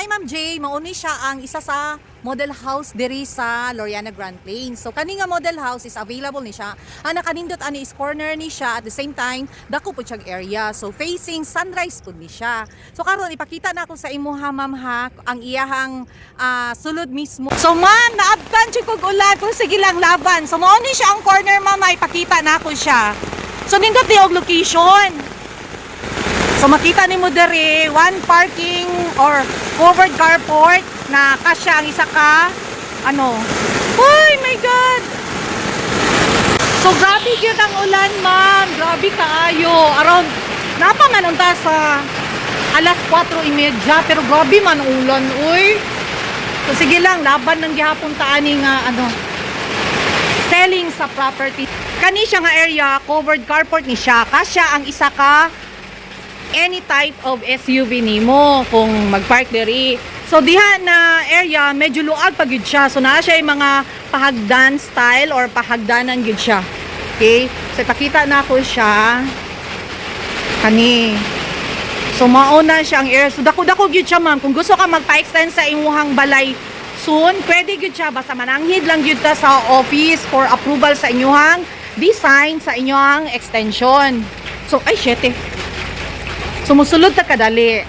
Hi Ma'am Jay, mauni siya ang isa sa model house diri sa Loriana Grand Plains. So kani nga model house is available ni siya. Ang nakanindot ani is corner ni siya, at the same time dako pud siyang area. So facing sunrise pud ni siya. So karon ipakita na ako sa imuha ma'am ha ang iyahang sulod mismo. So ma'am, naabtan siya kog ulan kung sige lang laban. So mauni siya ang corner ma'am, ipakita na ako siya. So nindot ni og location. So makita ni mo dere, one parking or covered carport na kasya ang isa ka oh my god. So grabe gyud ang ulan ma'am, grabe kaayo. Around napa man unta sa alas 4:30 pero grabe man ang ulan uy. So sige lang, laban ng gihapon ta ani nga selling sa property. Kani siya nga area, covered carport ni siya. Kasya ang isa ka any type of SUV nimo kung mag-park diri. So diha na area medyo luag pa gyud siya. So naa siya yung mga pahagdan style or pahagdanan gyud siya. Okay? So ipakita na ako siya. Kani. So mauna siya ang area. So dako-dako gyud siya ma'am. Kung gusto ka magpa-extend sa imuhang balay soon, pwede gyud siya, basta mananghid lang gyud ta sa office for approval sa inyuhang design sa inyuhang extension. So ay shit. Sumusulod ta kadali.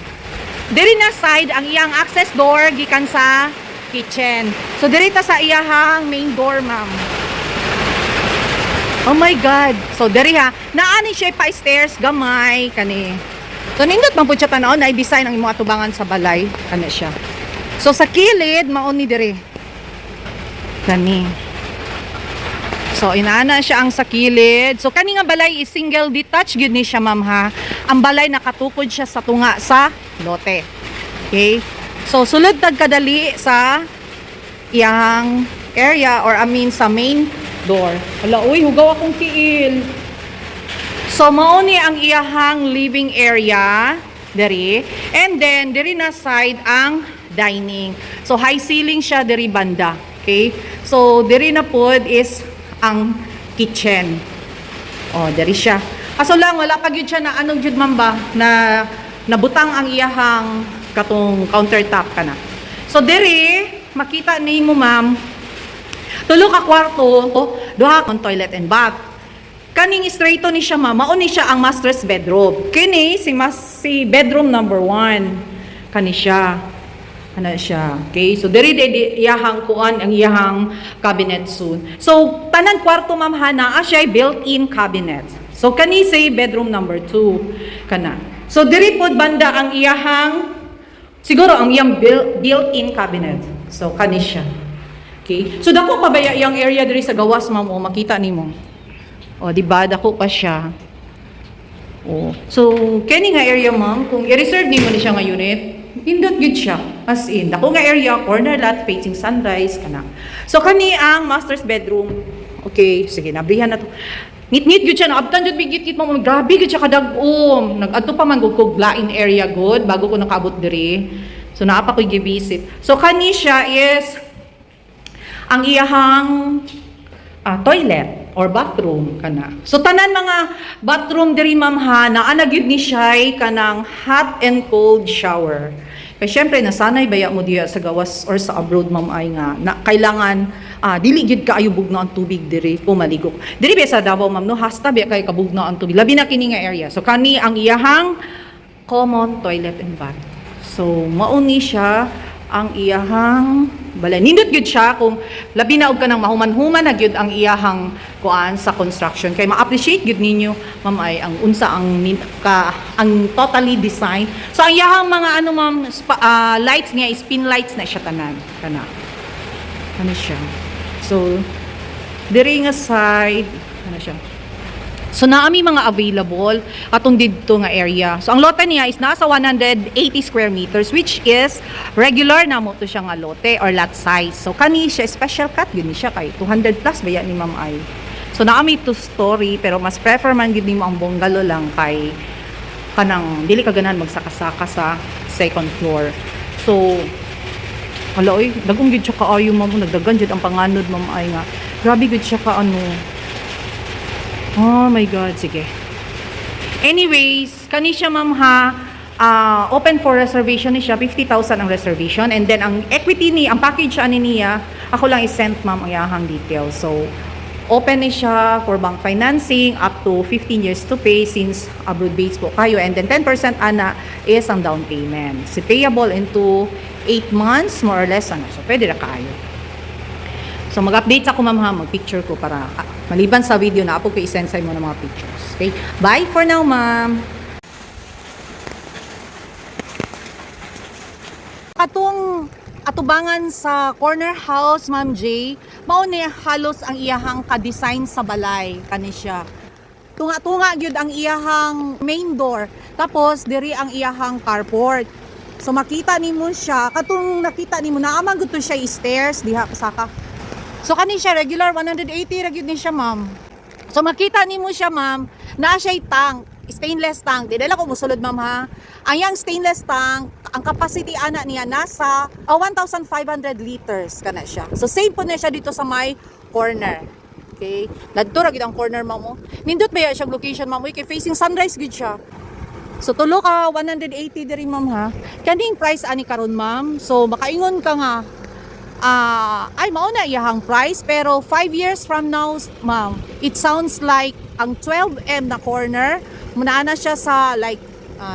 Diri na side ang iyang access door gikan sa kitchen. So diri ta sa iyahang main door, ma'am. Oh my god. So diri ha, naani siya pa stairs gamay kani. So nindot man pud siya tan-aw na i-design ang imong atubangan sa balay kani siya. So sa kilid mao ni diri. Kani. So inaana siya ang sa kilid. So kani nga balay is single detached gyud ni siya ma'am ha. Ang balay nakatukod siya sa tunga sa lote. Okay? So sulod tag kadali sa iyang area or sa main door. Hala uy, hugaw akong tiil. So mao ni ang iyahang living area diri. And then diri na side ang dining. So high ceiling siya diri banda. Okay? So diri na pod is ang kitchen. Oh, diri siya. Kaso lang wala pa gyud siya na gyud ma'am ba na nabutang ang iyahang katong countertop kana. So diri makita nimo ma'am tulo ka kwarto, duha ka toilet and bath. Kaning straighto ni siya ma'am, mao ni siya ang master's bedroom. Kini si bedroom number 1. Kani siya. Ano siya. Okay? So, diri iyahang kuan ang iyahang cabinet soon. So, tanan kwarto ma'am hana, siya built-in cabinet. So, kani say bedroom number 2. Kana. So, diri pod banda ang iyahang, siguro ang iyang built-in cabinet. So, kani siya. Okay? So, dako pa ba yung area diri sa gawas ma'am o makita nimo? O, diba? Dako pa siya. O. So, kani nga area ma'am, kung i-reserve nimo ni siya nga unit, indot good siya. As in, dako nga area, corner lot, facing sunrise, kana. So, kani ang master's bedroom. Okay, sige, nabrihan na to. Ngit-ngit good siya, naabtan jud bigit-git mo. Grabe good siya kadagom. Nag-adto pa man kog lain area good, bago ko nakabot diri. So, naapa ko gi-visit. So, kani siya is ang iyahang toilet or bathroom kana. So tanan mga bathroom diri ma'am ha, naa gyud ni siya kanang hot and cold shower. Kaya syempre nasanay baya mo diya sa gawas or sa abroad ma'am ay nga na kailangan dili gyud kaayo bugnaw ang tubig diri o maligok. Diri ba sa Davao ma'am no, hasta ba kay kabugnaw ang tubig. Labi na kini nga area. So kani ang iyahang common toilet and bath. So mauni siya ang iyahang balay. Nindot gyud siya kung labi na og kanang mahuman-human na gyud ang iyahang kuan sa construction. Kay ma-appreciate gyud ninyo ma'am ay ang unsa ang totally design. So ang iyahang mga ma'am lights niya, spin lights na siya tanan kana. Ano siya? So diri nga side ano siya? So naami mga available atong didto nga area. So ang lote niya is nasa 180 square meters, which is regular na mo to siya nga lote or lot size. So kani siya special cut gyud ni siya kay 200 plus baya ni ma'am ay. So naami 2 story pero mas prefer man gyud nimo ang bungalow lang kay kanang dili ka ganahan magsaka-saka sa second floor. So hala oy, dagong gyud siya kaayo ma'am, nagdagan gyud ang panganod ma'am ay nga. Grabe gyud siya ka Oh my God, sige. Anyways, kani siya ma'am ha, Open for reservation ni siya, 50,000 ang reservation. And then, ang equity ni, ang package ani niya, ako lang i-send ma'am ang iyahang details. So, open ni siya for bank financing up to 15 years to pay since abroad based po kayo. And then 10% ana is ang down payment. Si payable into 8 months, more or less. So, pwede na kayo. So, mag-update ako ma'am ha, mag-picture ko para maliban sa video na ako ko i-send sa mo ng mga pictures. Okay? Bye for now ma'am. Katong atubangan sa corner house, Ma'am J, mao ni halos ang iyahang ka-design sa balay kani siya. Tunga-tunga gyud ang iyahang main door. Tapos diri ang iyahang carport. So makita nimo siya, katong nakita nimo naamang gud to siya stairs diha kasaka. So kani siya regular 180 ra gyud ni siya, ma'am. So makita nimo siya, ma'am, naa siya tank, stainless tank. Di dala ko musulod, ma'am ha. Ang yang stainless tank, ang capacity ana niya nasa 1,500 liters kana siya. So same po na siya dito sa may corner. Okay? Ladto ra gid ang corner, ma'am mo. Nindot ba siya location, ma'am? Kay facing sunrise gid siya. So tulo ka 180 diri, ma'am ha. Kaning price ani karon, ma'am. So makaingon ka nga ay mao na iyahang price, pero 5 years from now, ma'am, it sounds like ang 12M na corner muna na siya sa like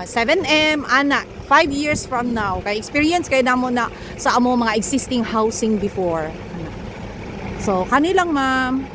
7M ana 5 years from now. Kay experience kay namo na sa amo mga existing housing before. So kanilang, ma'am.